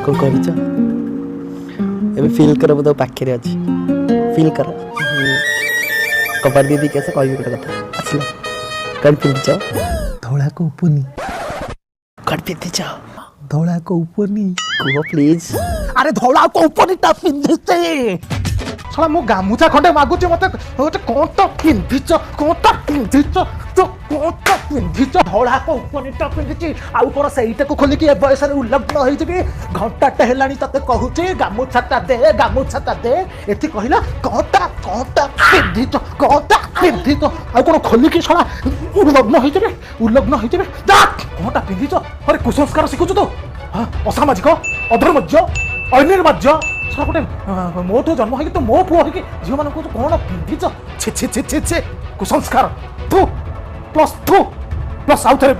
कौन करिच एबे फील कर तो पाखे अच्छी फील कर कपार दीदी कैसे कह कथा आसला कौन पिंधिच धौला को उपनी कौन पिंधिच धौला को उपनी कुह प्लीज अरे धौला को उपनीटा पिंधिचे साला मो गामुछा खंडे मागुची मते ओटे कोंटा पिंधिच तो कोंटा पिंधिच धौला को उपनीटा पिंधिची आउ पर सेइटा को खोली कि ए बयस रे उल्लग्न होई जबी घंटाटे हेलानी तते कहूची गामुछाटा दे एथि कहिला कोंटा पिंधिच आउ कोन खोली कि साला उल्लग्न होई जबी जा कोंटा पिंधिच अरे कुसंस्कार शिखुछु तो असामाजिक अधर्मज्य अनिर्माज्य सारा गोटे मोठो जन्म होगी तो मो पुओ होगी झील मान कौन पिंधिच छे छे छे छे छे कुसंस्कार थू प्लस आउ थे